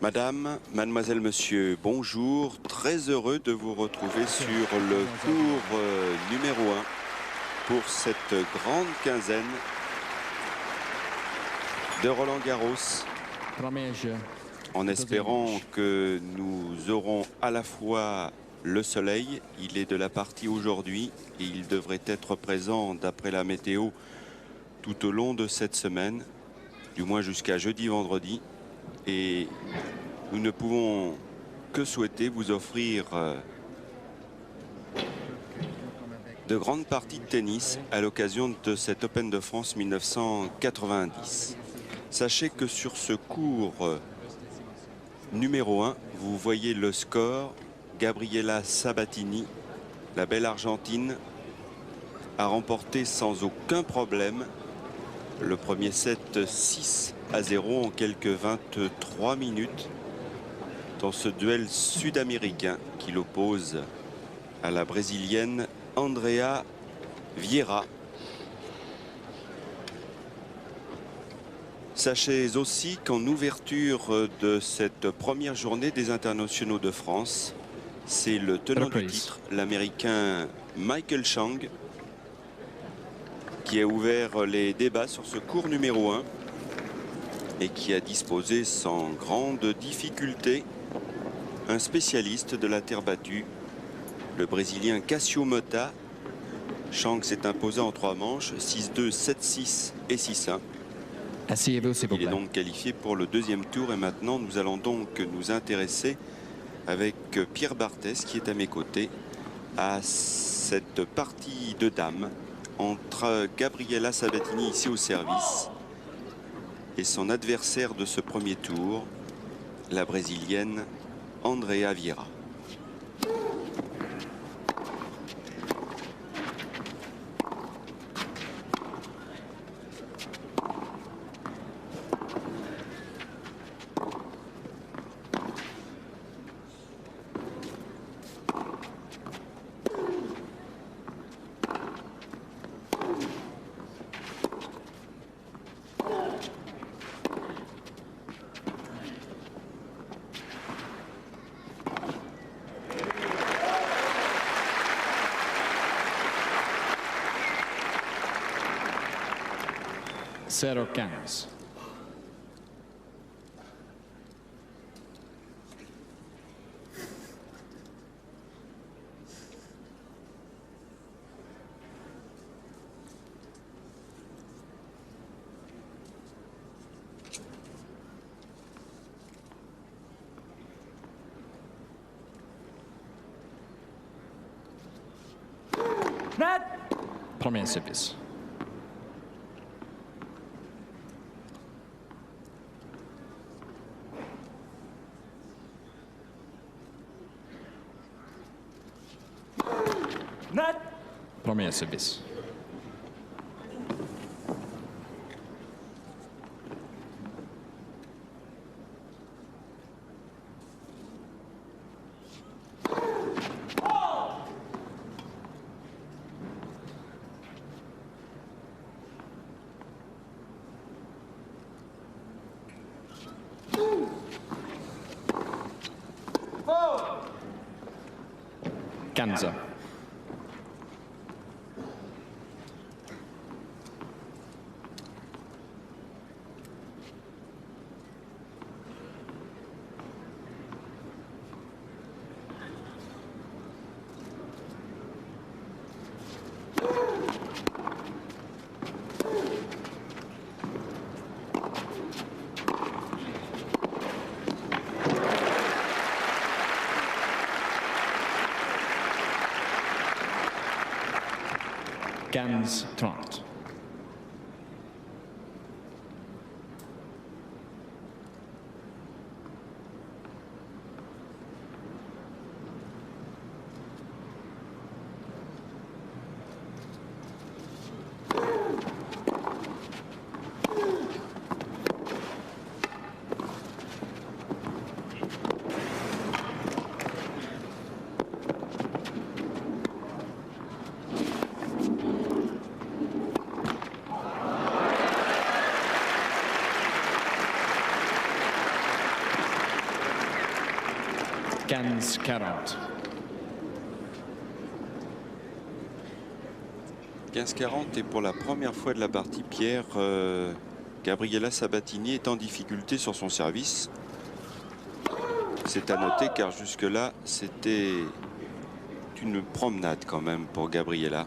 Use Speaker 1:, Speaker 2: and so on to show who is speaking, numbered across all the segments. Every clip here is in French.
Speaker 1: Madame, mademoiselle, monsieur, bonjour. Très heureux de vous retrouver sur le cours numéro 1 pour cette grande quinzaine de Roland-Garros. En espérant que nous aurons à la fois le soleil, il est de la partie aujourd'hui et il devrait être présent d'après la météo tout au long de cette semaine, du moins jusqu'à jeudi-vendredi. Et nous ne pouvons que souhaiter vous offrir de grandes parties de tennis à l'occasion de cet Open de France 1990. Sachez que sur ce cours numéro 1, vous voyez le score. Gabriela Sabatini, la belle Argentine, a remporté sans aucun problème le premier set 6-0 en quelques 23 minutes dans ce duel sud-américain qui l'oppose à la brésilienne Andrea Vieira. Sachez aussi qu'en ouverture de cette première journée des internationaux de France, c'est le tenant du titre, l'américain Michael Chang, qui a ouvert les débats sur ce cours numéro 1 et qui a disposé sans grande difficulté un spécialiste de la terre battue, le Brésilien Cássio Mota. Chang s'est imposé en 3 manches, 6-2, 7-6 et 6-1.
Speaker 2: Asseyez-vous, s'il vous plaît.
Speaker 1: Il est donc qualifié pour le deuxième tour et maintenant nous allons donc nous intéresser avec Pierre Barthès qui est à mes côtés à cette partie de dames entre Gabriela Sabatini ici au service et son adversaire de ce premier tour, la brésilienne Andrea Vieira.
Speaker 2: Zero 15. Premier service. Premier service. Kanza. Gans 30. 15, 40.
Speaker 1: 15-40 et pour la première fois de la partie, Pierre, Gabriela Sabatini est en difficulté sur son service. C'est à noter car jusque-là, c'était une promenade quand même pour Gabriela.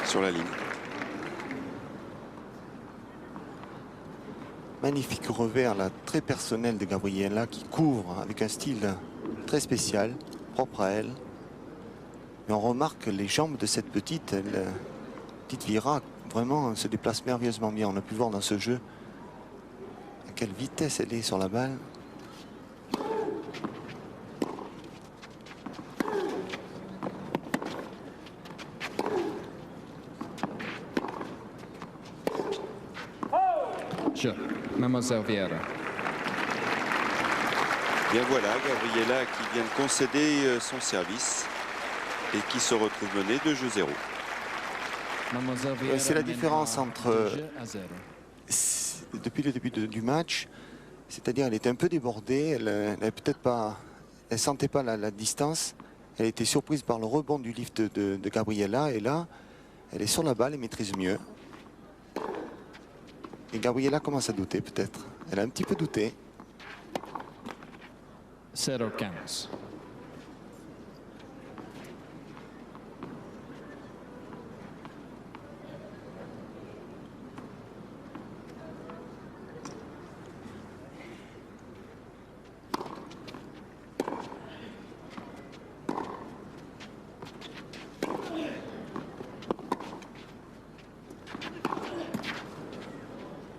Speaker 1: Sur la ligne.
Speaker 3: Magnifique revers là, très personnel de Gabriela qui couvre avec un style très spécial, propre à elle. Mais on remarque les jambes de cette petite Vira vraiment se déplace merveilleusement bien. On a pu voir dans ce jeu à quelle vitesse elle est sur la balle.
Speaker 2: Mademoiselle Vieira.
Speaker 1: Bien voilà, Gabriela qui vient de concéder son service et qui se retrouve menée 2-0.
Speaker 3: C'est la différence entre depuis le début du match, c'est-à-dire elle était un peu débordée, elle sentait pas la distance, elle était surprise par le rebond du lift de Gabriela et là, elle est sur la balle et maîtrise mieux. Et Gabriela commence à douter peut-être. Elle a un petit peu douté.
Speaker 2: 0-15.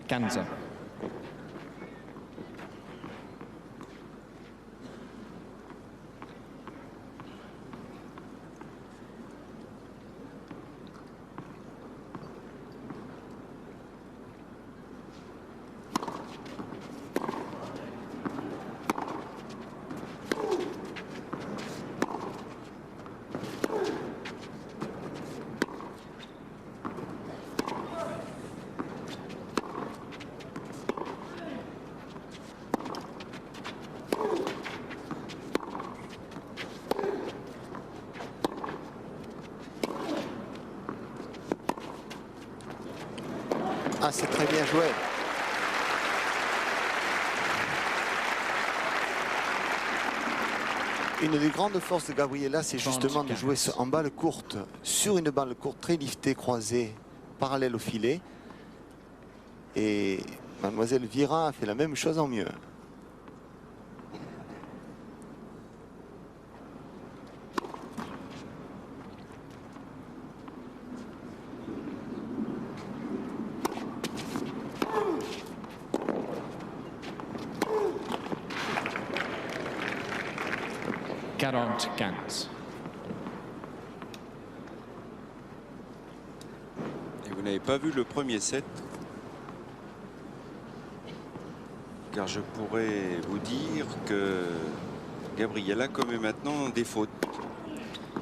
Speaker 2: Canza.
Speaker 3: Ah, c'est très bien joué. Une des grandes forces de Gabriela, c'est justement de jouer en balle courte, sur une balle courte très liftée, croisée, parallèle au filet. Et Mademoiselle Vieira a fait la même chose en mieux.
Speaker 1: Et vous n'avez pas vu le premier set, car je pourrais vous dire que Gabriela commet maintenant des fautes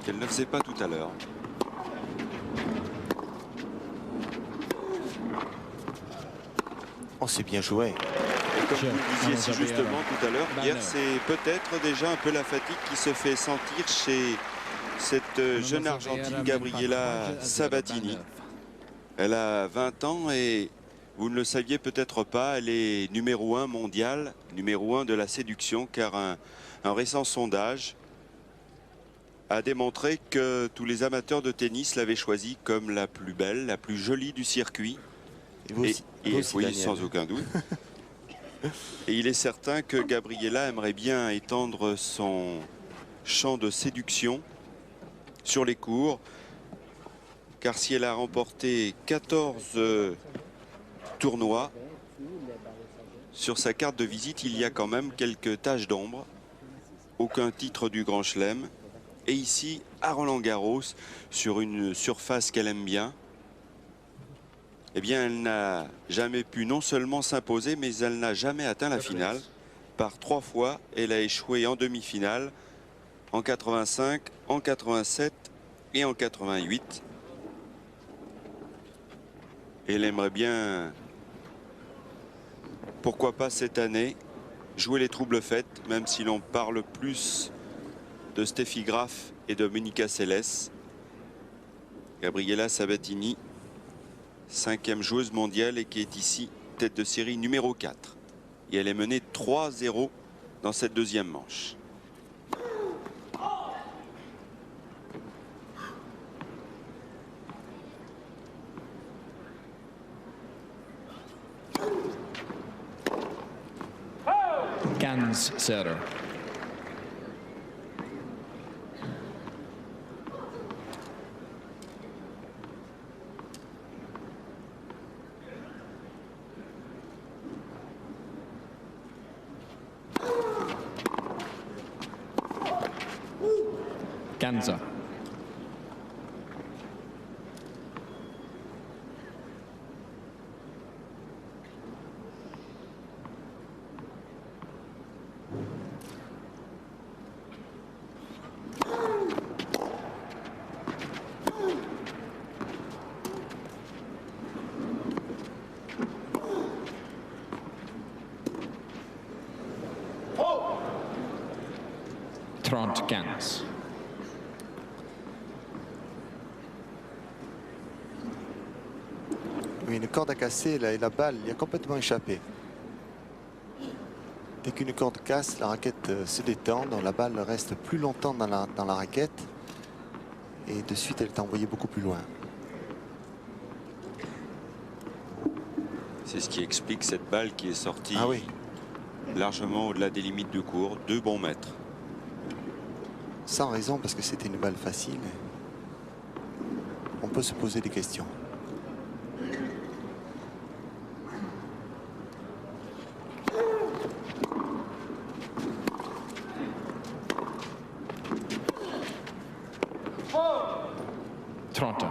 Speaker 1: qu'elle ne faisait pas tout à l'heure.
Speaker 3: Oh, c'est bien joué.
Speaker 1: Et comme vous le disiez si justement tout à l'heure, Pierre, c'est peut-être déjà un peu la fatigue qui se fait sentir chez cette jeune Argentine Gabriela Sabatini. Elle a 20 ans et vous ne le saviez peut-être pas, elle est numéro 1 mondial, numéro 1 de la séduction, car un récent sondage a démontré que tous les amateurs de tennis l'avaient choisie comme la plus belle, la plus jolie du circuit.
Speaker 3: Et vous aussi,
Speaker 1: oui, sans aucun doute. Et il est certain que Gabriela aimerait bien étendre son champ de séduction sur les cours, car si elle a remporté 14 tournois, sur sa carte de visite, il y a quand même quelques taches d'ombre. Aucun titre du Grand Chelem. Et ici, à Roland-Garros, sur une surface qu'elle aime bien, eh bien, elle n'a jamais pu non seulement s'imposer, mais elle n'a jamais atteint la finale. Par 3 fois, elle a échoué en demi-finale en 85, en 87 et en 88. Et elle aimerait bien, pourquoi pas cette année, jouer les troubles fêtes, même si l'on parle plus de Steffi Graf et de Monica Seles. Gabriela Sabatini, 5e joueuse mondiale et qui est ici tête de série numéro 4. Et elle est menée 3-0 dans cette deuxième manche.
Speaker 2: Gans setter. Ganza. Trent Gans.
Speaker 3: Oui, une corde à casser là, et la balle il a complètement échappé. Dès qu'une corde casse, la raquette se détend, donc la balle reste plus longtemps dans la raquette et de suite elle est envoyée beaucoup plus loin.
Speaker 1: C'est ce qui explique cette balle qui est sortie
Speaker 3: Ah oui,
Speaker 1: largement au-delà des limites de cours, 2 bons mètres.
Speaker 3: sans raison parce que c'était une balle facile. On peut se poser des questions.
Speaker 2: Toronto.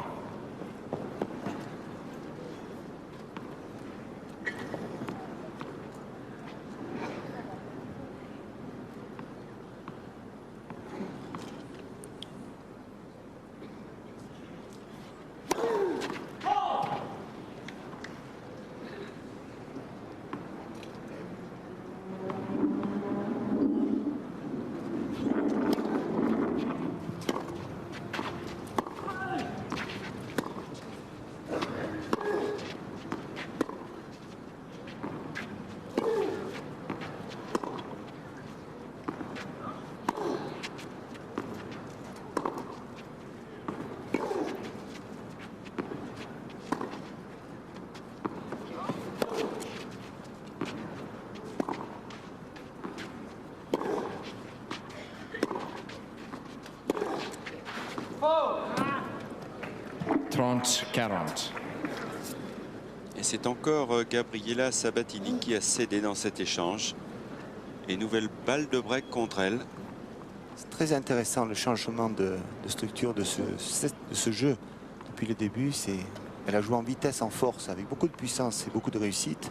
Speaker 2: Trent 40.
Speaker 1: Et c'est encore Gabriela Sabatini qui a cédé dans cet échange. Et nouvelle balle de break contre elle.
Speaker 3: C'est très intéressant le changement de structure de ce jeu depuis le début. Elle a joué en vitesse, en force, avec beaucoup de puissance et beaucoup de réussite.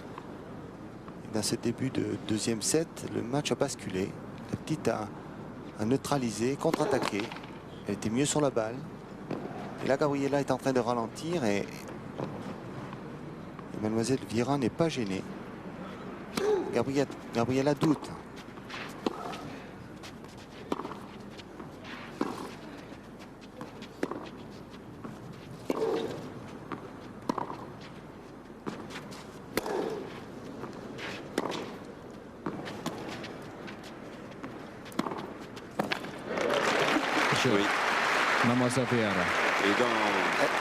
Speaker 3: Et dans ce début de deuxième set, le match a basculé. La petite a neutralisé, contre-attaqué. Elle était mieux sur la balle. Et là, Gabriela est en train de ralentir et Mademoiselle Vieira n'est pas gênée. Gabriela doute.
Speaker 1: Oui.
Speaker 2: Mademoiselle Vieira.
Speaker 1: Et dans...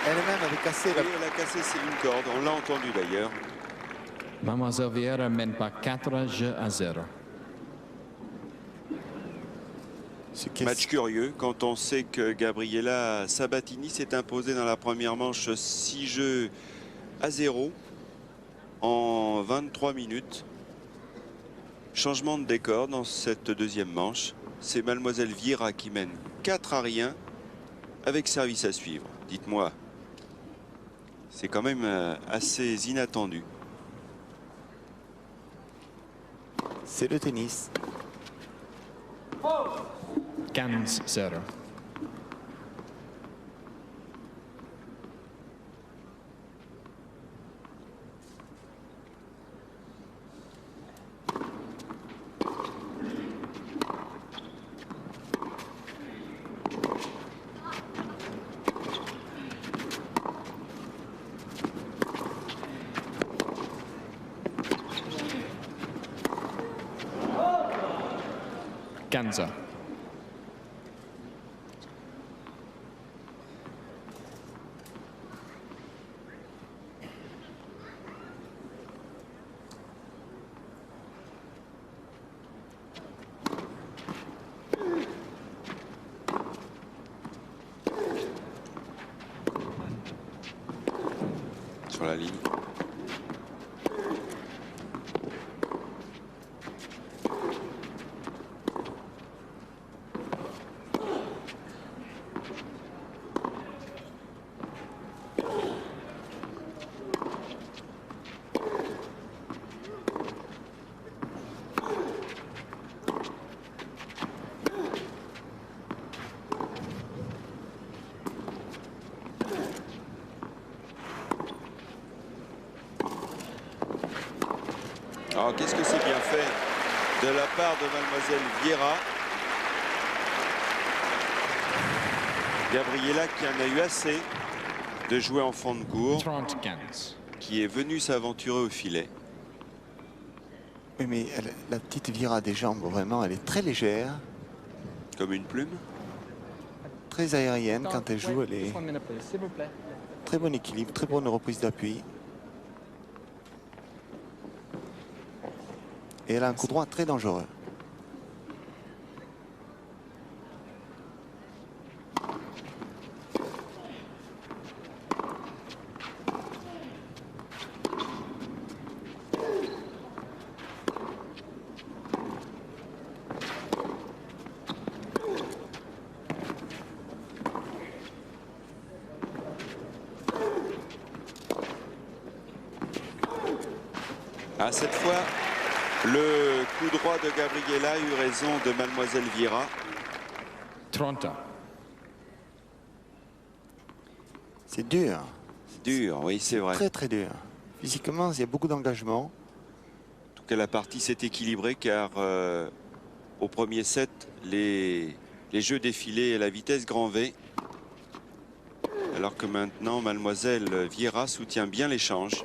Speaker 3: Elle-même avait cassé la...
Speaker 1: Oui, elle a cassé une corde, on l'a entendu d'ailleurs.
Speaker 2: Mademoiselle Vieira mène par 4 jeux à 0.
Speaker 1: Match curieux quand on sait que Gabriela Sabatini s'est imposée dans la première manche 6 jeux à 0 en 23 minutes. Changement de décor dans cette deuxième manche. C'est Mademoiselle Vieira qui mène 4-1 avec service à suivre. Dites-moi, c'est quand même assez inattendu.
Speaker 3: C'est le tennis.
Speaker 2: 15-0. Ganza.
Speaker 1: Sur la ligne. Alors, qu'est-ce que c'est bien fait de la part de Mademoiselle Vieira. Gabriela qui en a eu assez de jouer en fond de cours,
Speaker 2: 30-15.
Speaker 1: qui est venue s'aventurer au filet.
Speaker 3: Oui, mais la petite Vieira des jambes, vraiment, elle est très légère,
Speaker 1: Comme une plume.
Speaker 3: très aérienne quand elle joue. Elle est
Speaker 2: S'il vous plaît.
Speaker 3: très bon équilibre, très bonne reprise d'appui. Et elle a un coup droit très dangereux.
Speaker 1: Ah, cette fois, le coup droit de Gabriela a eu raison de Mademoiselle Vieira.
Speaker 2: 30.
Speaker 3: C'est dur,
Speaker 1: Dur, oui, c'est vrai.
Speaker 3: très très dur. Physiquement, il y a beaucoup d'engagement.
Speaker 1: En tout cas, la partie s'est équilibrée car au premier set, les jeux défilaient à la vitesse grand V. Alors que maintenant, Mademoiselle Vieira soutient bien l'échange.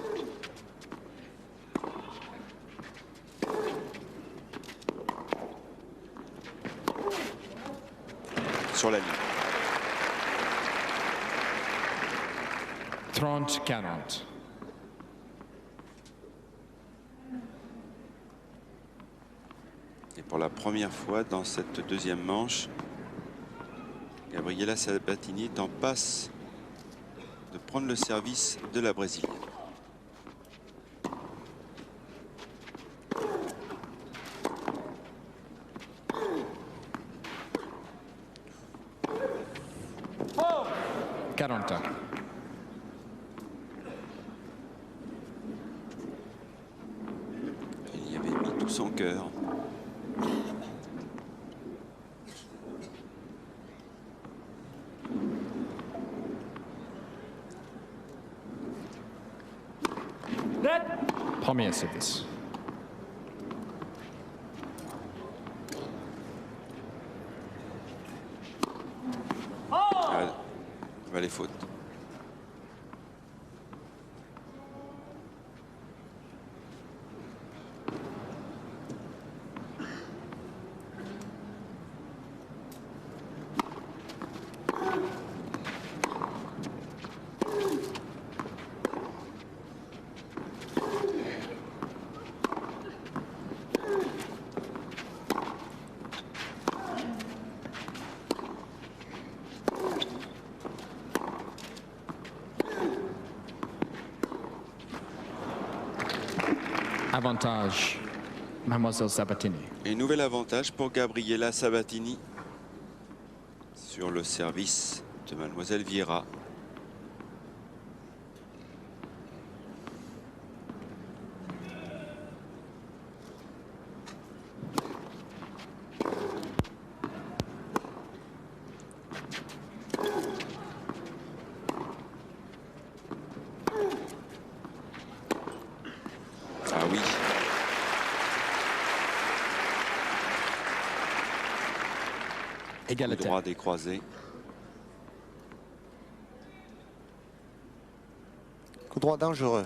Speaker 1: Sur la ligne.
Speaker 2: 30-40.
Speaker 1: Et pour la première fois dans cette deuxième manche, Gabriela Sabatini est en passe de prendre le service de la Brésilienne. Il y avait mis tout son cœur.
Speaker 2: Premier service.
Speaker 1: Ah, les fautes.
Speaker 2: Avantage, Mademoiselle Sabatini.
Speaker 1: Et nouvel avantage pour Gabriela Sabatini sur le service de Mademoiselle Vieira. Coup
Speaker 2: Égalité.
Speaker 1: droit des croisés.
Speaker 3: Coup droit dangereux.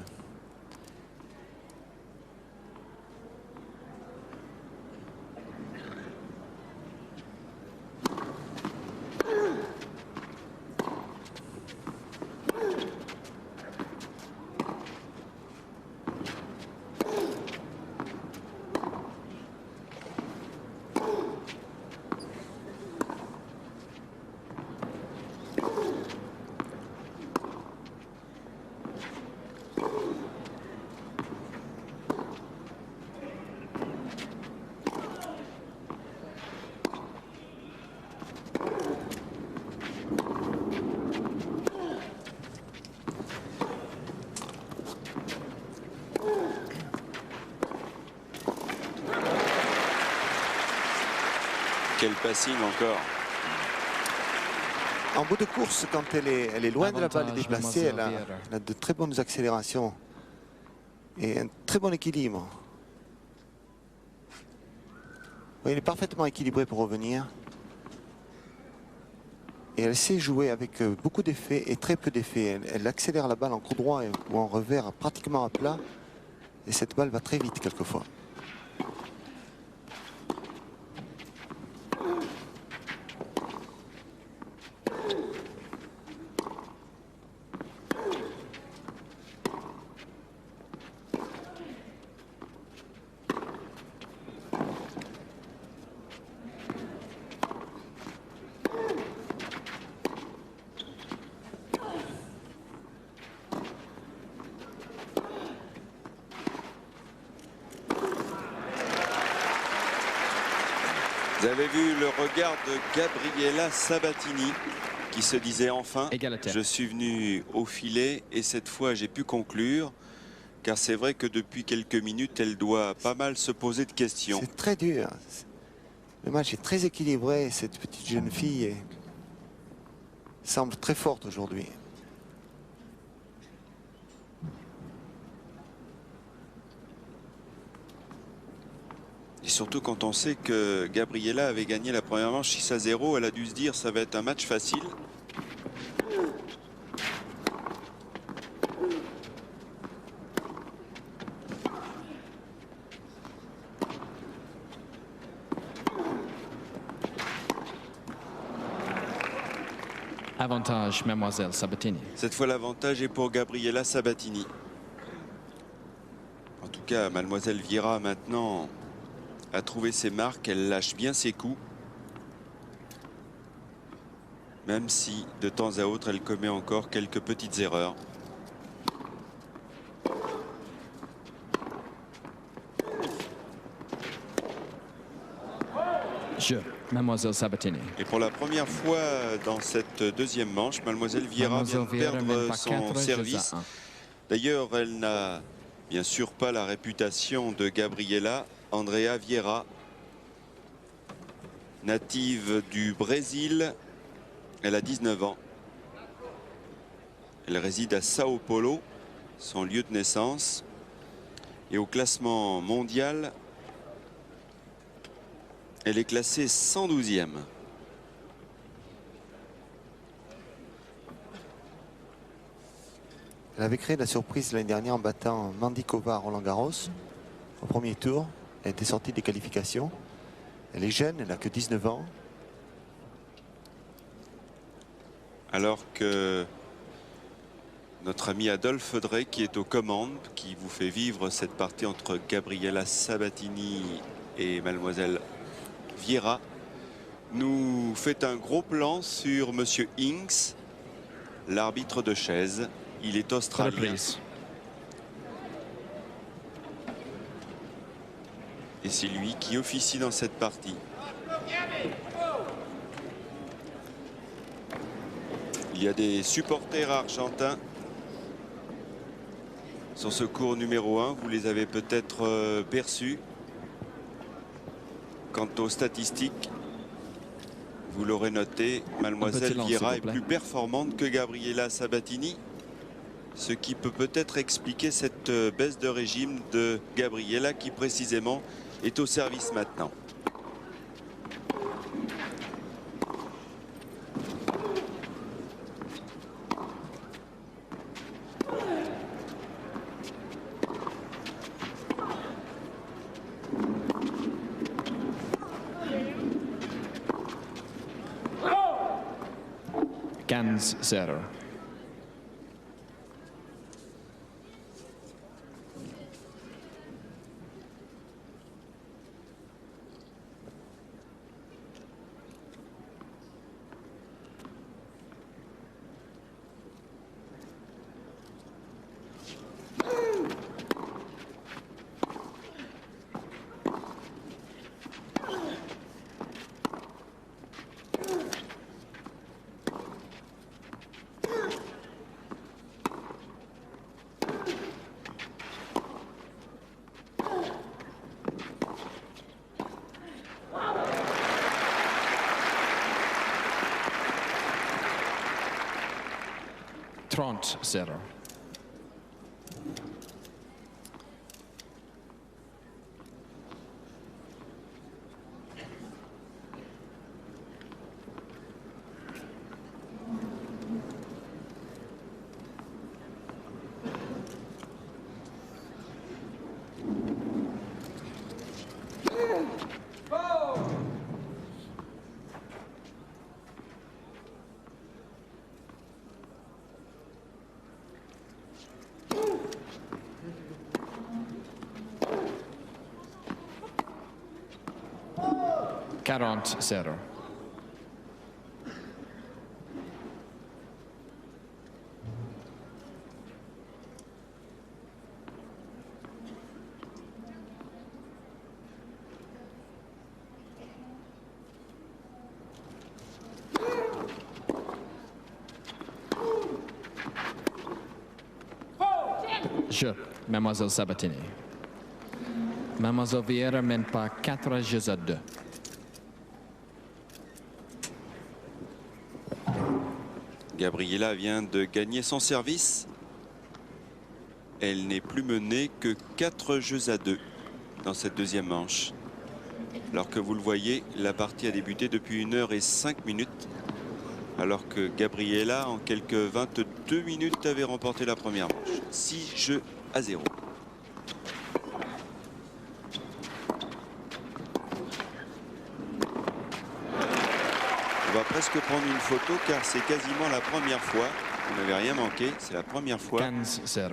Speaker 1: Quel passing encore.
Speaker 3: En bout de course, quand elle est loin de la balle et
Speaker 2: Avantage,
Speaker 3: déplacée, elle
Speaker 2: Mademoiselle Vieira.
Speaker 3: a de très bonnes accélérations et un très bon équilibre. Oui, elle est parfaitement équilibrée pour revenir. Et elle sait jouer avec beaucoup d'effets et très peu d'effets. Elle accélère la balle en coup droit ou en revers pratiquement à plat. Et cette balle va très vite quelquefois.
Speaker 1: Vous avez vu le regard de Gabriela Sabatini qui se disait enfin,
Speaker 2: Égalité.
Speaker 1: je suis venu au filet et cette fois j'ai pu conclure. Car c'est vrai que depuis quelques minutes, elle doit pas mal se poser de questions.
Speaker 3: C'est très dur. Le match est très équilibré. Cette petite jeune fille semble très forte aujourd'hui.
Speaker 1: Et surtout quand on sait que Gabriela avait gagné la première manche 6-0, elle a dû se dire ça va être un match facile.
Speaker 2: Avantage, Mademoiselle Sabatini.
Speaker 1: Cette fois, l'avantage est pour Gabriela Sabatini. En tout cas, Mademoiselle Vieira maintenant a trouvé ses marques. Elle lâche bien ses coups. Même si, de temps à autre, elle commet encore quelques petites erreurs.
Speaker 2: Jeu, Mademoiselle Sabatini.
Speaker 1: Et pour la première fois dans cette deuxième manche, Mademoiselle Vieira vient de perdre
Speaker 2: mène par
Speaker 1: son
Speaker 2: 4 jeux à
Speaker 1: service.
Speaker 2: 1.
Speaker 1: D'ailleurs, elle n'a bien sûr pas la réputation de Gabriela. Andrea Vieira, native du Brésil, elle a 19 ans. Elle réside à Sao Paulo, son lieu de naissance. Et au classement mondial, elle est classée 112e.
Speaker 3: Elle avait créé la surprise l'année dernière en battant Mandikova à Roland-Garros au premier tour. Elle était sortie des qualifications. Elle est jeune, elle n'a que 19 ans.
Speaker 1: Alors que notre ami Adolphe Drey, qui est aux commandes, qui vous fait vivre cette partie entre Gabriela Sabatini et Mademoiselle Vieira, nous fait un gros plan sur Monsieur Hinks, l'arbitre de chaise. Il est australien.
Speaker 2: Reprise.
Speaker 1: Et c'est lui qui officie dans cette partie. Il y a des supporters argentins sur ce cours numéro 1. Vous les avez peut-être perçus. Quant aux statistiques, vous l'aurez noté, Mademoiselle
Speaker 2: silence,
Speaker 1: Vieira
Speaker 2: s'il
Speaker 1: est
Speaker 2: vous plaît.
Speaker 1: plus performante que Gabriela Sabatini. Ce qui peut peut-être expliquer cette baisse de régime de Gabriela qui précisément est au service maintenant.
Speaker 2: 15-0. Trente 0. Quarante 0. Jeu, Mademoiselle Sabatini. Mademoiselle Vieira mène par 4 jeux à 2.
Speaker 1: Gabriela vient de gagner son service. Elle n'est plus menée que 4 jeux à 2 dans cette deuxième manche. Alors que vous le voyez, la partie a débuté depuis 1 heure et 5 minutes. Alors que Gabriela, en quelques 22 minutes, avait remporté la première manche. 6 jeux à 0. On va presque prendre une photo car c'est quasiment la première fois, vous n'avez rien manqué, c'est la première fois
Speaker 2: 15-0.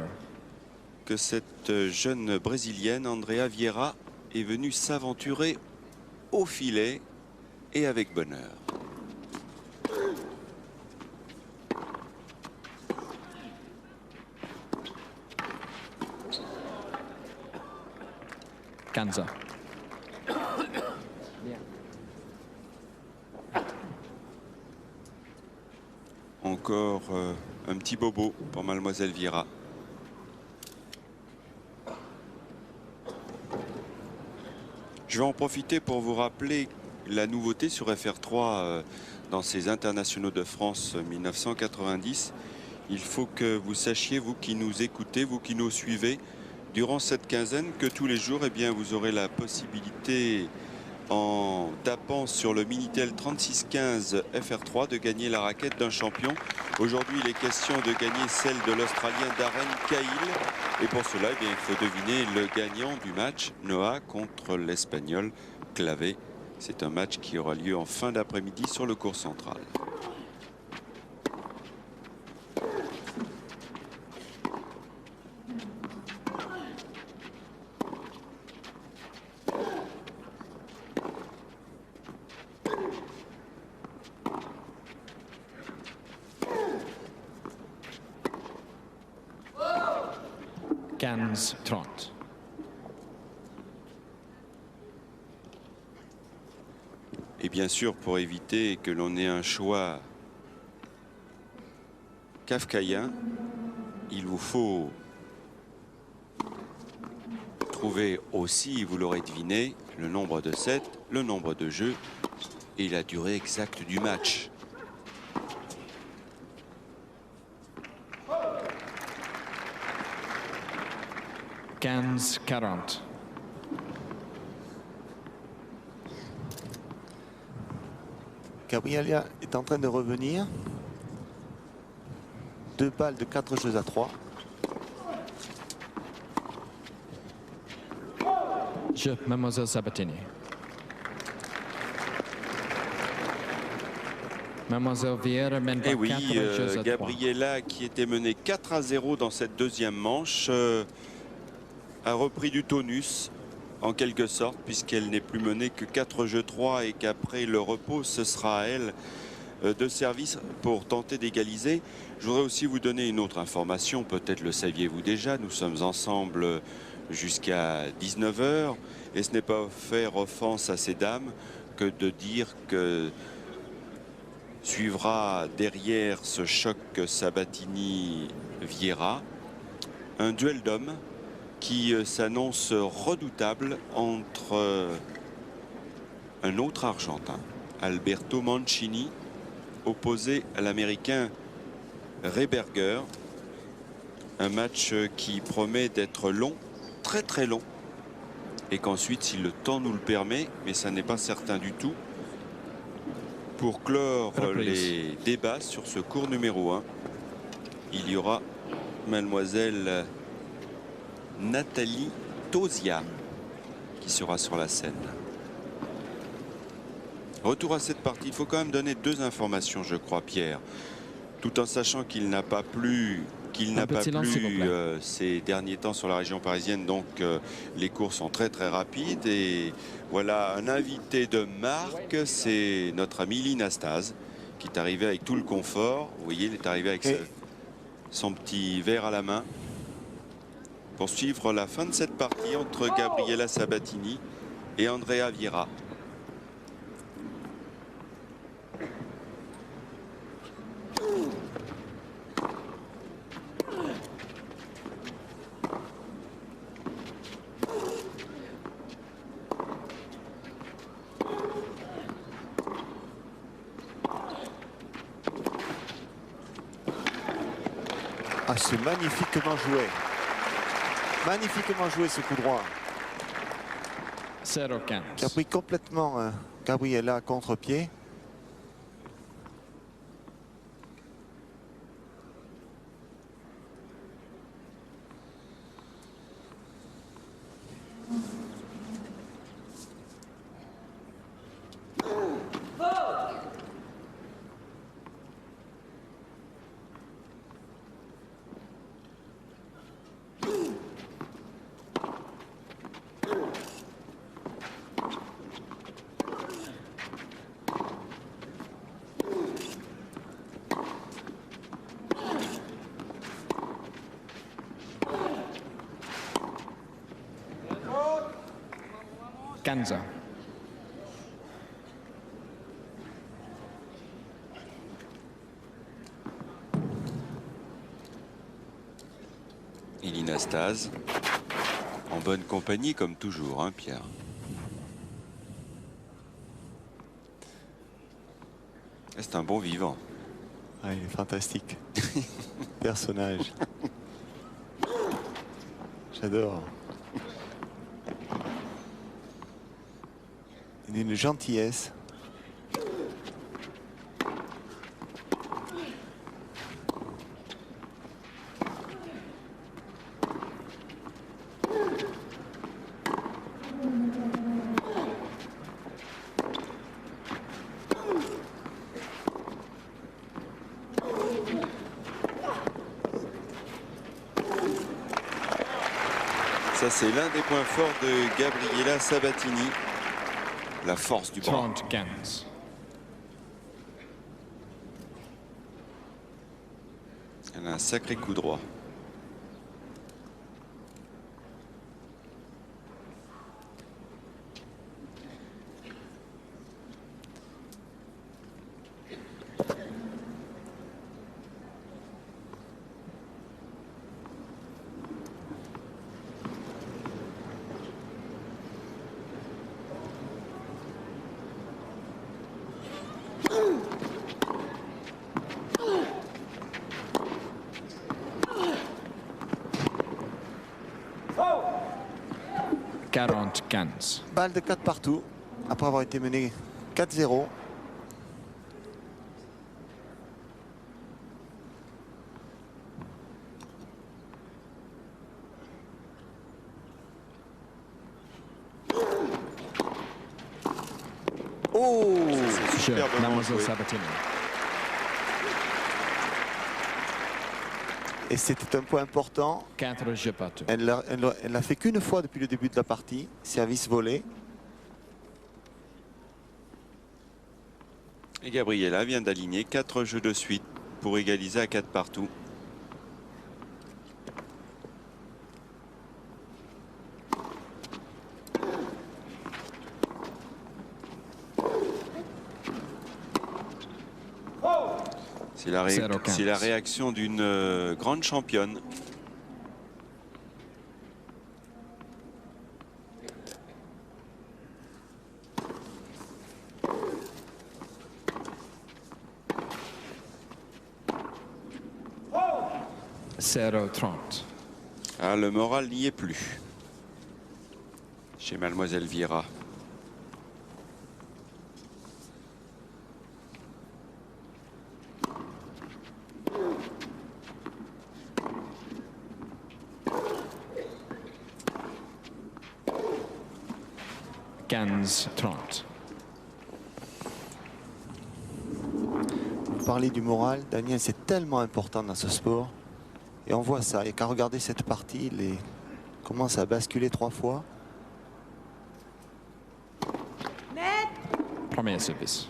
Speaker 1: que cette jeune brésilienne, Andrea Vieira, est venue s'aventurer au filet et avec bonheur.
Speaker 2: Kanza.
Speaker 1: Encore un petit bobo pour Mademoiselle Vieira. Je vais en profiter pour vous rappeler la nouveauté sur FR3 dans ces internationaux de France 1990. Il faut que vous sachiez, vous qui nous écoutez, vous qui nous suivez, durant cette quinzaine, que tous les jours, eh bien, vous aurez la possibilité, en tapant sur le Minitel 3615 FR3, de gagner la raquette d'un champion. Aujourd'hui, il est question de gagner celle de l'Australien Darren Cahill. Et pour cela, eh bien, il faut deviner le gagnant du match, Noah contre l'Espagnol Clavé. C'est un match qui aura lieu en fin d'après-midi sur le court central.
Speaker 2: Trente.
Speaker 1: Et bien sûr, pour éviter que l'on ait un choix kafkaïen, il vous faut trouver aussi, vous l'aurez deviné, le nombre de sets, le nombre de jeux et la durée exacte du match.
Speaker 2: Quinze 40.
Speaker 3: Gabriela est en train de revenir. 2 balles de 4 jeux à 3.
Speaker 2: Jeu, Mademoiselle Sabatini. Mademoiselle Vieira mène par
Speaker 1: Et oui,
Speaker 2: 4 jeux à 3.
Speaker 1: Gabriela, qui était menée 4-0 dans cette deuxième manche, a repris du tonus en quelque sorte, puisqu'elle n'est plus menée que 4 jeux 3 et qu'après le repos, ce sera à elle de service pour tenter d'égaliser. Je voudrais aussi vous donner une autre information, peut-être le saviez-vous déjà, nous sommes ensemble jusqu'à 19 h et ce n'est pas faire offense à ces dames que de dire que suivra derrière ce choc Sabatini-Vieira un duel d'hommes qui s'annonce redoutable entre un autre Argentin, Alberto Mancini, opposé à l'Américain Rehberger. Un match qui promet d'être long, très très long, et qu'ensuite, si le temps nous le permet, mais ça n'est pas certain du tout, pour clore les débats sur ce cours numéro 1, il y aura mademoiselle Nathalie Tauziat qui sera sur la scène. Retour à cette partie, il faut quand même donner 2 informations, je crois, Pierre, tout en sachant qu'il n'a pas plu ces derniers temps sur la région parisienne, donc les courses sont très très rapides. Et voilà un invité de marque, c'est notre ami Lina Stase, qui est arrivé avec tout le confort. Vous voyez, il est arrivé avec son petit verre à la main pour suivre la fin de cette partie entre Gabriela Sabatini et Andrea Vieira.
Speaker 3: Ah, c'est magnifiquement joué. Magnifiquement joué ce coup droit.
Speaker 2: 0-15.
Speaker 3: Qui a pris complètement Gabriela contre-pied.
Speaker 2: Canza.
Speaker 1: Lina Stase, en bonne compagnie comme toujours, hein, Pierre. C'est un bon vivant.
Speaker 3: Ah, il est fantastique. Personnage. J'adore. D'une gentillesse.
Speaker 1: Ça, c'est l'un des points forts de Gabriela Sabatini. La force du bras.
Speaker 2: 30-15.
Speaker 1: Elle a un sacré coup droit.
Speaker 3: Balle de 4 partout, après avoir été mené 4-0.
Speaker 1: Oh, c'est superbement joué.
Speaker 2: Sabatini.
Speaker 3: Et c'était un point important.
Speaker 2: 4 jeux partout.
Speaker 3: Elle l'a fait qu'une fois depuis le début de la partie. Service volé.
Speaker 1: Et Gabriela vient d'aligner 4 jeux de suite pour égaliser à 4 partout. C'est la réaction d'une grande championne.
Speaker 2: Zéro 30.
Speaker 1: Ah, le moral n'y est plus chez Mademoiselle Vieira.
Speaker 2: Quinze 30.
Speaker 3: Vous parlez du moral, Daniel, c'est tellement important dans ce sport. Et on voit ça. Et qu'à regarder cette partie, il commence à basculer 3 fois.
Speaker 2: Premier service.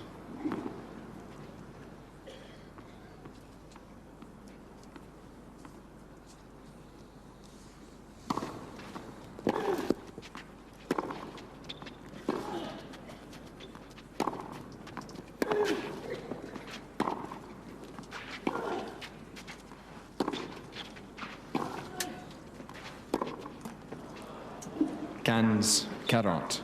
Speaker 2: Quinze 40.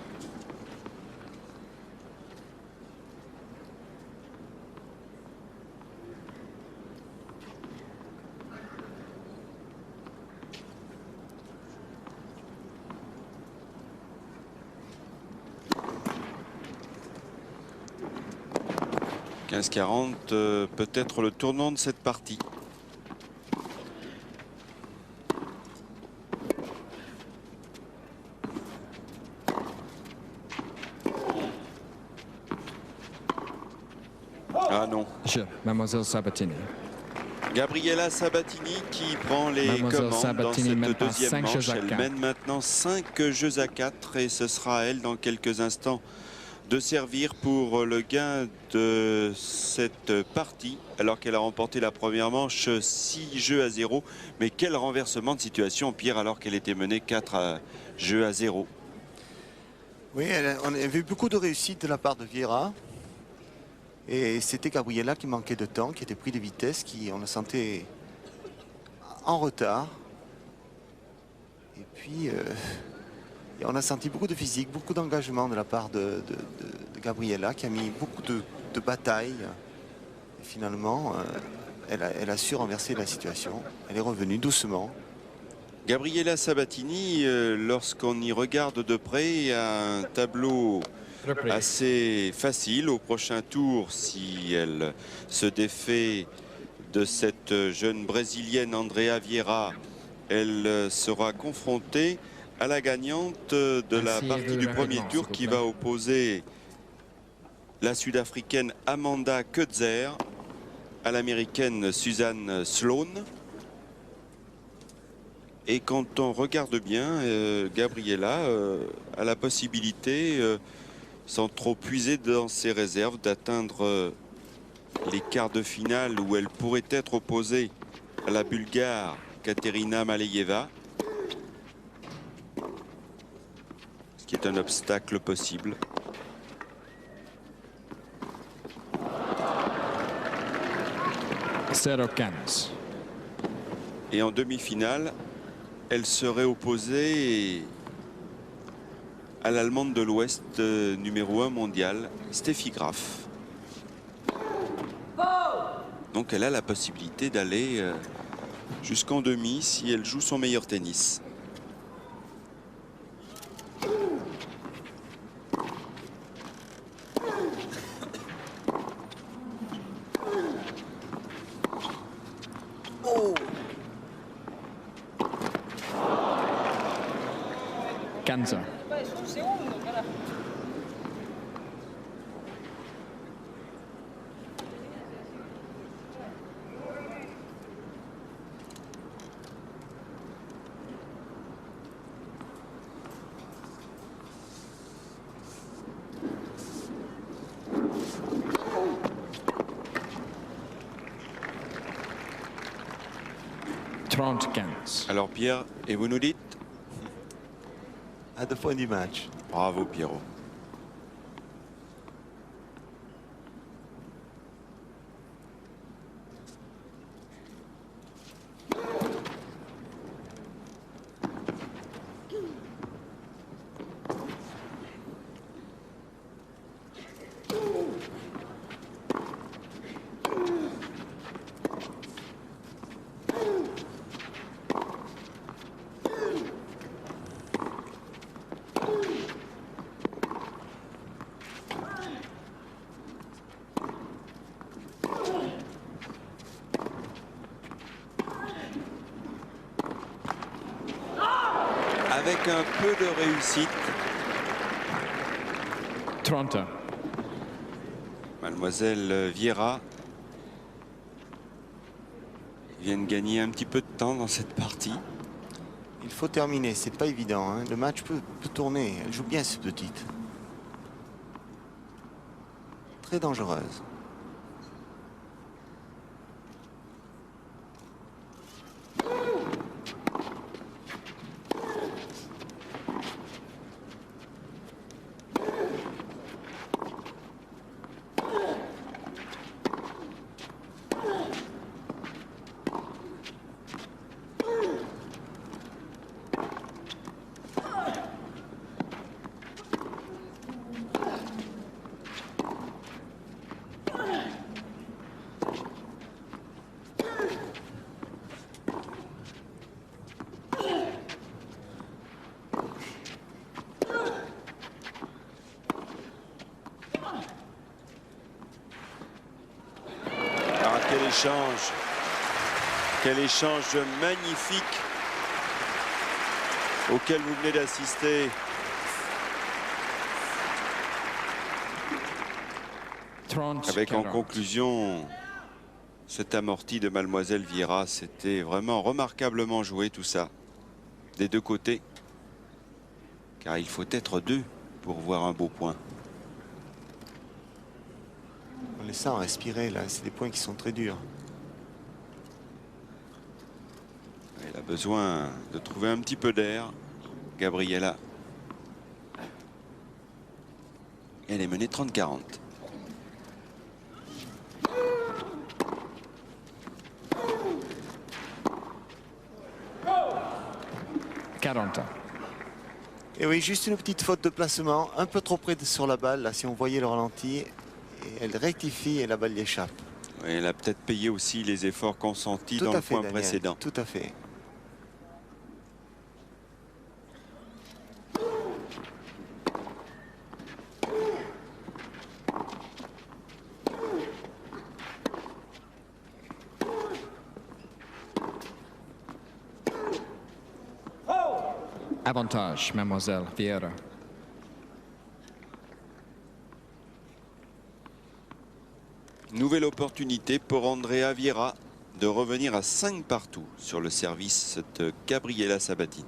Speaker 1: « 15-40, peut-être le tournant de cette partie. Ah non.
Speaker 2: Mademoiselle Sabatini.
Speaker 1: Gabriela Sabatini qui prend les commandes
Speaker 2: Sabatini
Speaker 1: dans cette
Speaker 2: mène
Speaker 1: deuxième manche. Elle
Speaker 2: 4.
Speaker 1: mène maintenant 5 jeux à 4 et ce sera à elle dans quelques instants de servir pour le gain de cette partie alors qu'elle a remporté la première manche 6 jeux à 0. Mais quel renversement de situation, Pierre, alors qu'elle était menée 4 jeux à 0.
Speaker 3: Oui, on a vu beaucoup de réussite de la part de Vieira. Et c'était Gabriela qui manquait de temps, qui était pris de vitesse, qui on la sentait en retard. Et puis, et on a senti beaucoup de physique, beaucoup d'engagement de la part de Gabriela, qui a mis beaucoup de batailles. Et finalement, elle a su renverser la situation. Elle est revenue doucement.
Speaker 1: Gabriela Sabatini, lorsqu'on y regarde de près, a un tableau assez facile au prochain tour si elle se défait de cette jeune brésilienne Andrea Vieira. Elle sera confrontée à la gagnante de la partie du premier tour qui va opposer la sud-africaine Amanda Kutzer à l'américaine Suzanne Sloan. Et quand on regarde bien, Gabriela a la possibilité, sans trop puiser dans ses réserves, d'atteindre les quarts de finale où elle pourrait être opposée à la Bulgare Katerina Maleyeva. Ce qui est un obstacle possible. Et en demi-finale, elle serait opposée à l'Allemande de l'Ouest numéro 1 mondial, Steffi Graf. Donc elle a la possibilité d'aller jusqu'en demi si elle joue son meilleur tennis.
Speaker 2: Canza. 30-15.
Speaker 1: Alors Pierre, et vous nous dites?
Speaker 3: À 2 points du match.
Speaker 1: Bravo Pierrot. Avec un peu de réussite,
Speaker 2: 30.
Speaker 1: Mademoiselle Vieira vient de gagner un petit peu de temps dans cette partie.
Speaker 3: Il faut terminer, c'est pas évident, hein. Le match peut tourner. Elle joue bien, cette petite. Très dangereuse.
Speaker 1: Quel échange magnifique auquel vous venez d'assister. Avec en conclusion cette amortie de Mademoiselle Vieira. C'était vraiment remarquablement joué tout ça, des deux côtés. Car il faut être deux pour voir un beau point.
Speaker 3: On laisse ça en respirer là, c'est des points qui sont très durs.
Speaker 1: Elle a besoin de trouver un petit peu d'air, Gabriela. Elle est menée 30-40.
Speaker 3: Et oui, juste une petite faute de placement, un peu trop près sur la balle, là, si on voyait le ralenti. Et elle rectifie et la balle y échappe.
Speaker 1: Oui, elle a peut-être payé aussi les efforts consentis dans le point précédent.
Speaker 3: Tout à fait.
Speaker 2: Avantage, Mademoiselle Vieira.
Speaker 1: Nouvelle opportunité pour Andrea Vieira de revenir à 5 partout sur le service de Gabriela Sabatini.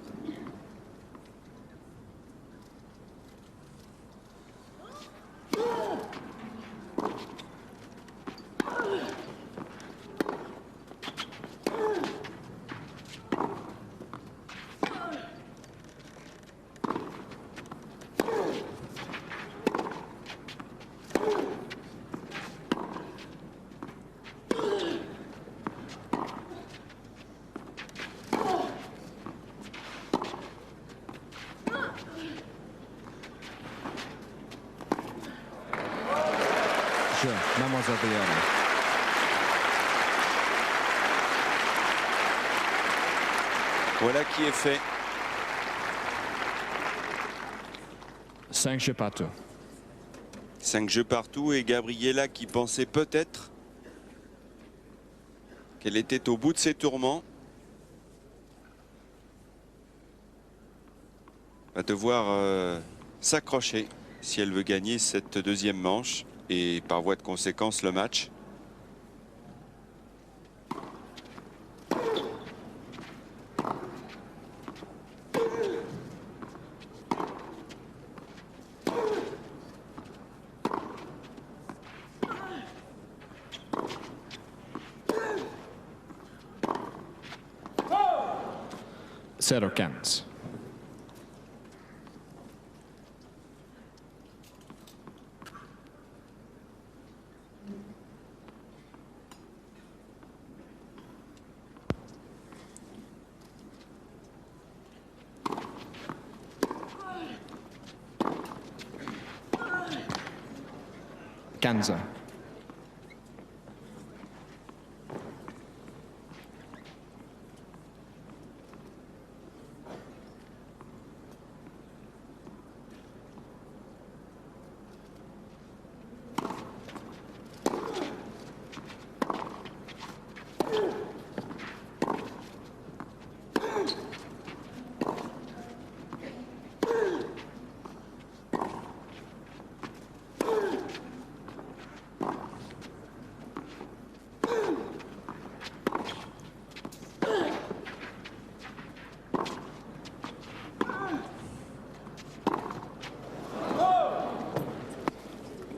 Speaker 2: Mademoiselle Vieira.
Speaker 1: Voilà qui est fait.
Speaker 2: 5 jeux partout.
Speaker 1: 5 jeux partout et Gabriela qui pensait peut-être qu'elle était au bout de ses tourments va devoir s'accrocher si elle veut gagner cette deuxième manche et par voie de conséquence le match.
Speaker 2: 0-15. Kanza.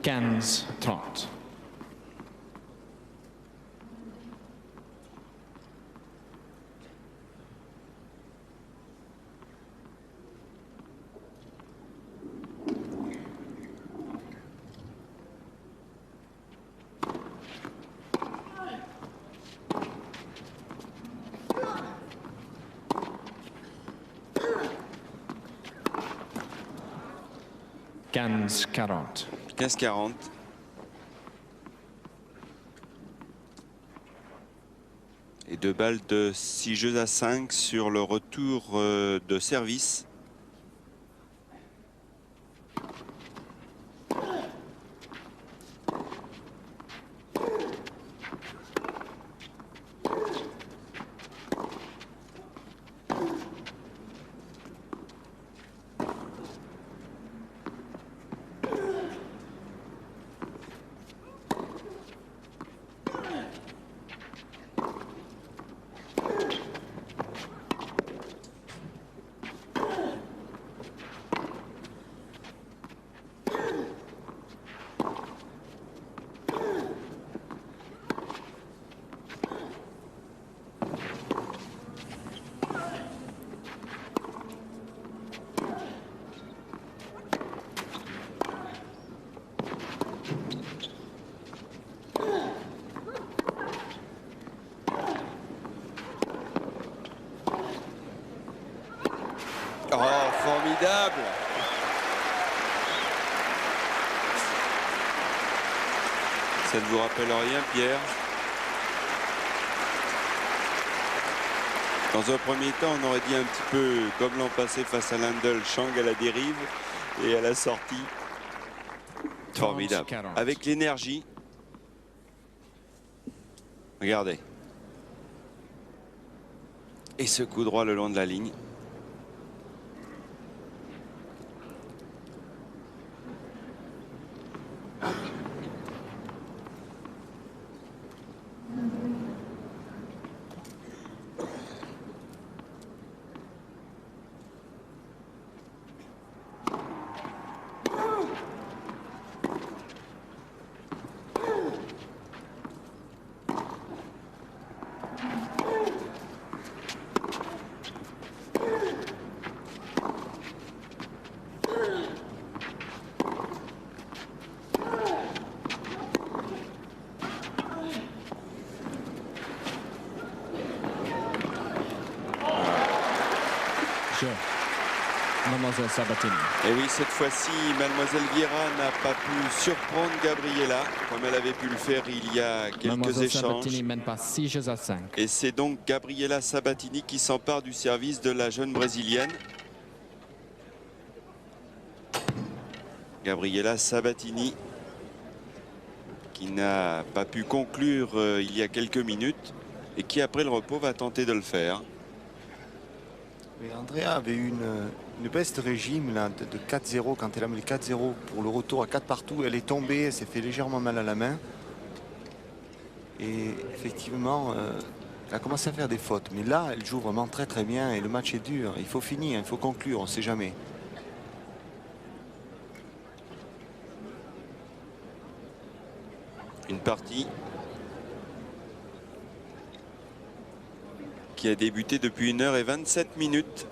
Speaker 2: Cans trot. Cans 40.
Speaker 1: 15-40. Et 2 balles de 6 jeux à 5 sur le retour de service. Oh, formidable! Ça ne vous rappelle rien, Pierre? Dans un premier temps, on aurait dit un petit peu comme l'an passé face à Lendl, Chang à la dérive et à la sortie. Formidable. Avec l'énergie. Regardez. Et ce coup droit le long de la ligne.
Speaker 2: Mademoiselle Sabatini.
Speaker 1: Et oui, cette fois-ci, Mademoiselle Vieira n'a pas pu surprendre Gabriela comme elle avait pu le faire il y a quelques
Speaker 2: Mademoiselle
Speaker 1: échanges.
Speaker 2: Sabatini mène par 6 jeux à 5.
Speaker 1: Et c'est donc Gabriela Sabatini qui s'empare du service de la jeune brésilienne. Gabriela Sabatini qui n'a pas pu conclure il y a quelques minutes et qui après le repos va tenter de le faire.
Speaker 3: Mais Andrea avait eu une baisse de régime là, de 4-0 quand elle a mis les 4-0 pour le retour à 4 partout. Elle est tombée, elle s'est fait légèrement mal à la main. Et effectivement, elle a commencé à faire des fautes. Mais là, elle joue vraiment très très bien et le match est dur. Il faut finir, il faut conclure, on ne sait jamais.
Speaker 1: Une partie qui a débuté depuis 1 h 27 minutes.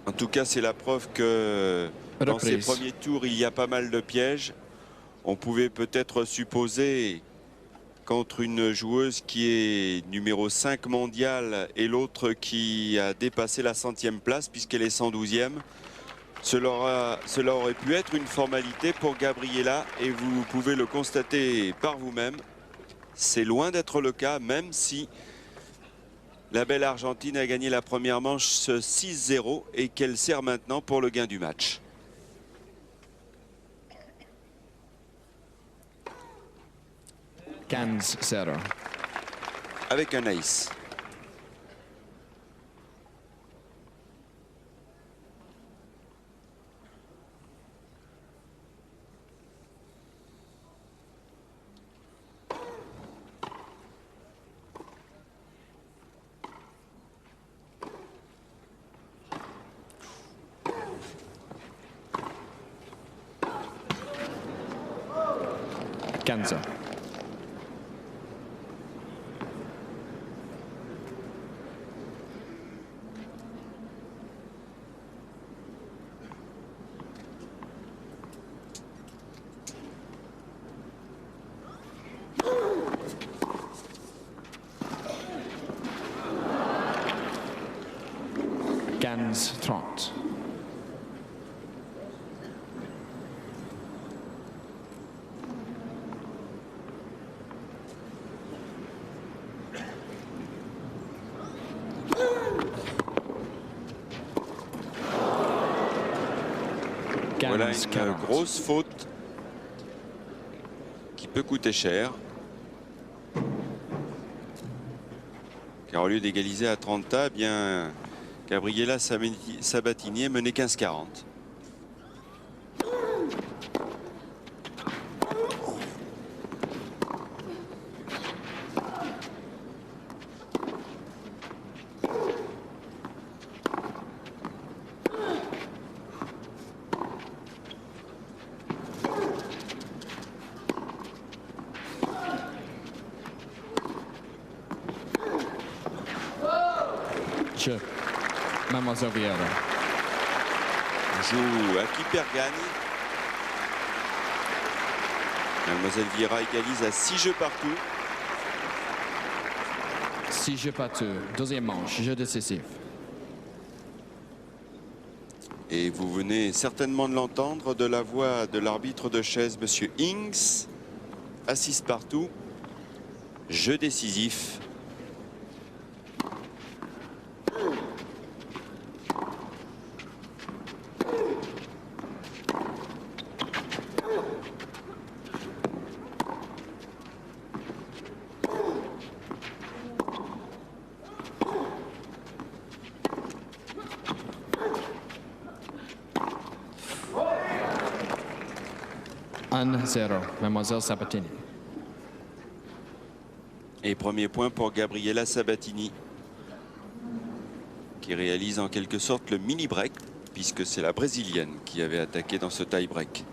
Speaker 1: En tout cas, c'est la preuve que dans ces premiers tours, il y a pas mal de pièges. On pouvait peut-être supposer qu'entre une joueuse qui est numéro 5 mondial et l'autre qui a dépassé la 100e place, puisqu'elle est 112e, cela aurait pu être une formalité pour Gabriela, et vous pouvez le constater par vous-même. C'est loin d'être le cas, même si la belle Argentine a gagné la première manche 6-0 et qu'elle sert maintenant pour le gain du match.
Speaker 2: $15-0.
Speaker 1: Avec un ace.
Speaker 2: $15. $15-30.
Speaker 1: Voilà une grosse faute qui peut coûter cher. Car au lieu d'égaliser à 30 tas, eh bien, Gabriela Sabatini est menée 15-40.
Speaker 2: Chip. Mademoiselle Vieira.
Speaker 1: On joue à qui perd gagne. Mademoiselle Vieira égalise à 6 jeux partout.
Speaker 2: 6 jeux partout. Deuxième manche, jeu décisif.
Speaker 1: Et vous venez certainement de l'entendre de la voix de l'arbitre de chaise, Monsieur Inks. À 6 partout. Jeu décisif.
Speaker 2: $1-0. Mademoiselle Sabatini.
Speaker 1: Et premier point pour Gabriela Sabatini, qui réalise en quelque sorte le mini-break, puisque c'est la Brésilienne qui avait attaqué dans ce tie-break.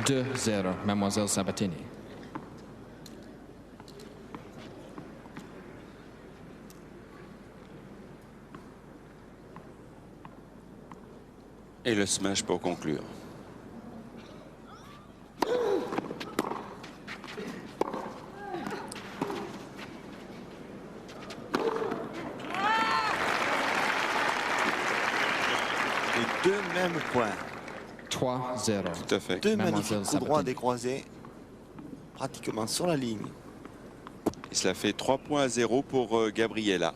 Speaker 2: $2-0. Mademoiselle Sabatini.
Speaker 1: Et le smash pour conclure.
Speaker 3: Les deux mêmes points.
Speaker 2: 3-0.
Speaker 1: Tout à fait.
Speaker 3: Deux magnifiques
Speaker 2: Mademoiselle
Speaker 3: coups droits
Speaker 2: Sabatini.
Speaker 3: décroisés, pratiquement sur la ligne.
Speaker 1: Et cela fait 3-0 pour Gabriela.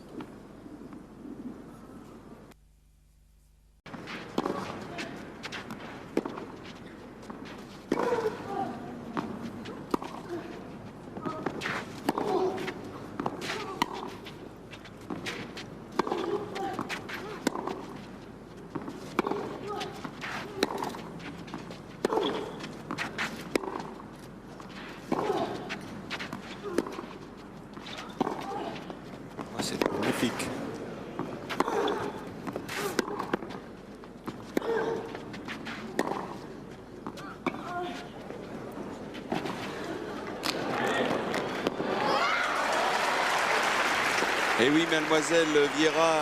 Speaker 1: Et oui, mademoiselle Vieira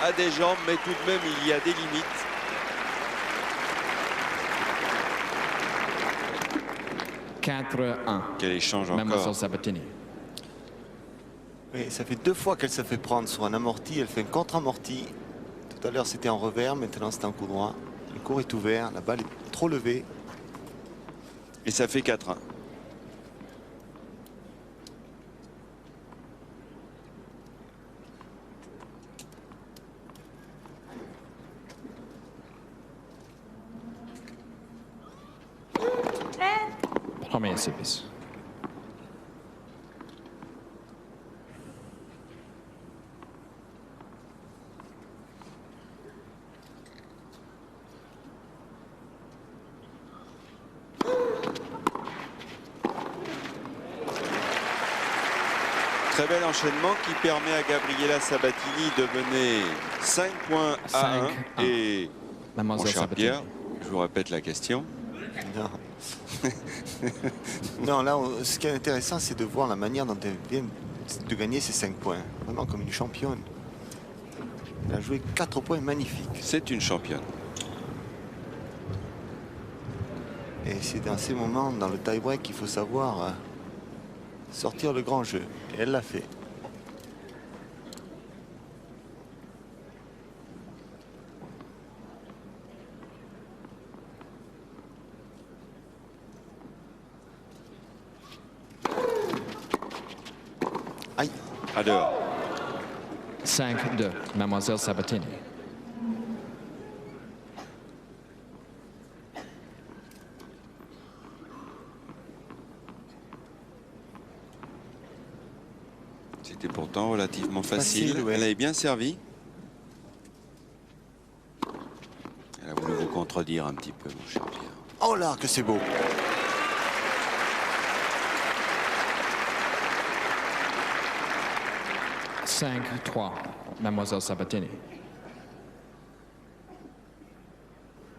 Speaker 1: a des jambes, mais tout de même, il y a des limites.
Speaker 2: « 4-1.
Speaker 1: Quel échange
Speaker 2: Mademoiselle
Speaker 1: encore.
Speaker 2: Sabatini.
Speaker 3: Oui, ça fait 2 fois qu'elle se fait prendre sur un amorti. Elle fait un contre-amorti. Tout à l'heure, c'était en revers. Maintenant, c'est en coup droit. Le court est ouvert. La balle est trop levée.
Speaker 1: Et ça fait 4-1.
Speaker 2: Premier service.
Speaker 1: Très bel enchaînement qui permet à Gabriela Sabatini de mener 5 points à 1.
Speaker 2: 5-1.
Speaker 1: Et mon
Speaker 2: Mademoiselle
Speaker 1: cher
Speaker 2: Sabatini.
Speaker 1: Pierre, je vous répète la question.
Speaker 3: Non. Non, là, ce qui est intéressant, c'est de voir la manière dont elle vient de gagner ces 5 points. Vraiment comme une championne. Elle a joué 4 points magnifiques.
Speaker 1: C'est une championne.
Speaker 3: Et c'est dans ces moments, dans le tie-break, qu'il faut savoir sortir le grand jeu. Et elle l'a fait. Aïe.
Speaker 1: À dehors.
Speaker 2: 5-2. Mademoiselle Sabatini.
Speaker 1: C'était pourtant relativement facile.
Speaker 3: Facile, ouais.
Speaker 1: Elle avait bien servi. Elle a voulu vous contredire un petit peu, mon cher Pierre.
Speaker 3: Oh là, que c'est beau.
Speaker 2: « 5-3. Mademoiselle Sabatini.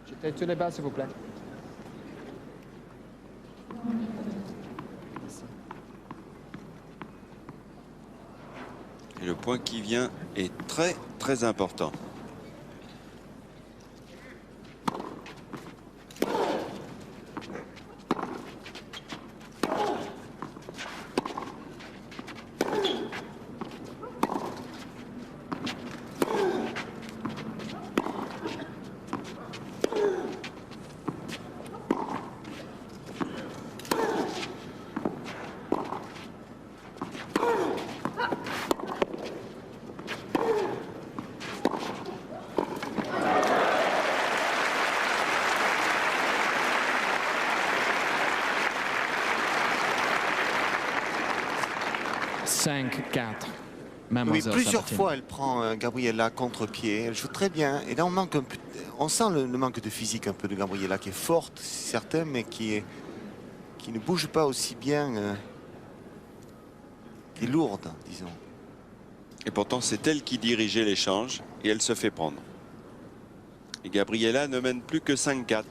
Speaker 2: Jetez tous les balles, s'il vous plaît.
Speaker 1: Et le point qui vient est très, très important.
Speaker 3: Oui,
Speaker 2: Mademoiselle
Speaker 3: plusieurs
Speaker 2: Sabatini.
Speaker 3: fois, elle prend Gabriela contre-pied. Elle joue très bien. Et là, on manque un peu. On sent le manque de physique un peu de Gabriela, qui est forte, c'est certain, mais qui ne bouge pas aussi bien, qui est lourde, disons.
Speaker 1: Et pourtant, c'est elle qui dirigeait l'échange et elle se fait prendre. Et Gabriela ne mène plus que 5-4.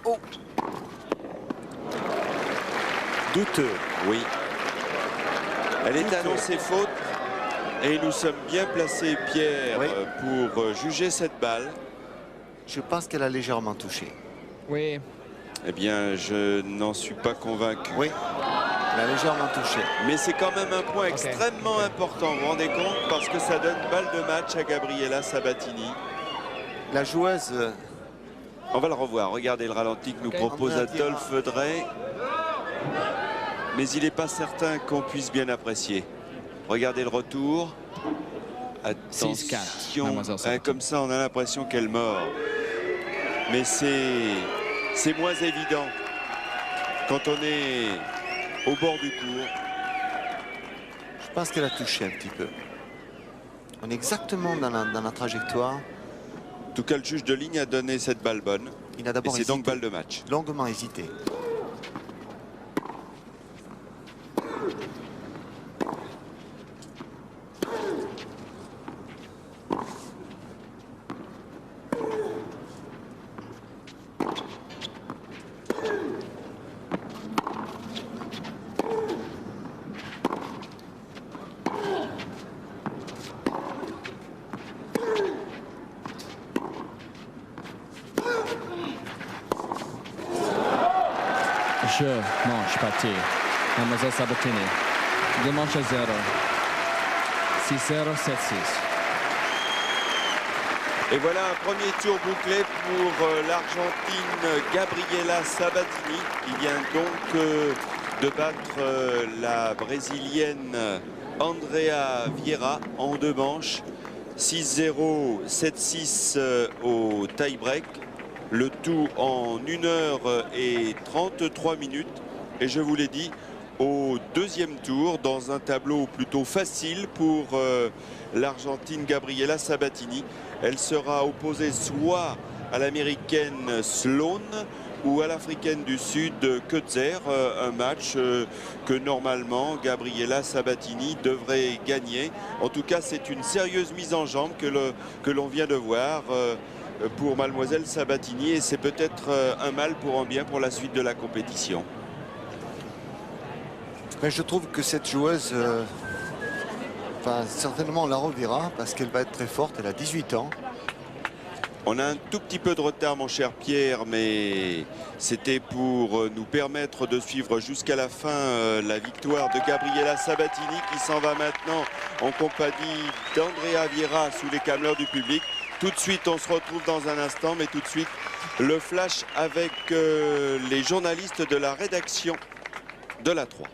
Speaker 3: Oh! Douteux.
Speaker 1: Oui. Elle est annoncée faute et nous sommes bien placés, Pierre,
Speaker 3: Oui.
Speaker 1: pour juger cette balle.
Speaker 3: Je pense qu'elle a légèrement touché.
Speaker 2: Oui.
Speaker 1: Eh bien, je n'en suis pas convaincu.
Speaker 3: Oui, elle a légèrement touché.
Speaker 1: Mais c'est quand même un point extrêmement important, vous vous rendez compte, parce que ça donne balle de match à Gabriela Sabatini.
Speaker 3: La joueuse...
Speaker 1: On va le revoir. Regardez le ralenti que nous propose
Speaker 3: Andrea
Speaker 1: Adolphe Drey. Mais il n'est pas certain qu'on puisse bien apprécier. Regardez le retour.
Speaker 2: 6-4,
Speaker 1: Attention.
Speaker 2: Mademoiselle Sabatini.
Speaker 1: Comme ça, on a l'impression qu'elle mord. Mais c'est moins évident quand on est au bord du court.
Speaker 3: Je pense qu'elle a touché un petit peu. On est exactement dans la trajectoire.
Speaker 1: En tout cas, le juge de ligne a donné cette balle bonne.
Speaker 3: Il a
Speaker 1: Et
Speaker 3: d'abord
Speaker 1: c'est donc
Speaker 3: hésité,
Speaker 1: balle de match.
Speaker 3: longuement hésité.
Speaker 2: manche partie. Mademoiselle Sabatini. 2 manches à 0. 6-0, 7-6.
Speaker 1: Et voilà un premier tour bouclé pour l'Argentine Gabriela Sabatini qui vient donc de battre la Brésilienne Andrea Vieira en 2 manches. 6-0, 7-6 au tie-break. Le tout en 1 heure et 33 minutes. Et je vous l'ai dit, au 2e tour, dans un tableau plutôt facile pour l'Argentine Gabriela Sabatini. Elle sera opposée soit à l'américaine Sloan ou à l'africaine du Sud Kutzer, un match que normalement Gabriela Sabatini devrait gagner. En tout cas, c'est une sérieuse mise en jambe que l'on vient de voir pour mademoiselle Sabatini, et c'est peut-être un mal pour un bien pour la suite de la compétition.
Speaker 3: Mais je trouve que cette joueuse, certainement on la reverra parce qu'elle va être très forte, elle a 18 ans.
Speaker 1: On a un tout petit peu de retard, mon cher Pierre, mais c'était pour nous permettre de suivre jusqu'à la fin la victoire de Gabriela Sabatini qui s'en va maintenant en compagnie d'Andrea Vieira sous les cameleurs du public. Tout de suite, on se retrouve dans un instant, mais tout de suite, le flash avec les journalistes de la rédaction de la 3.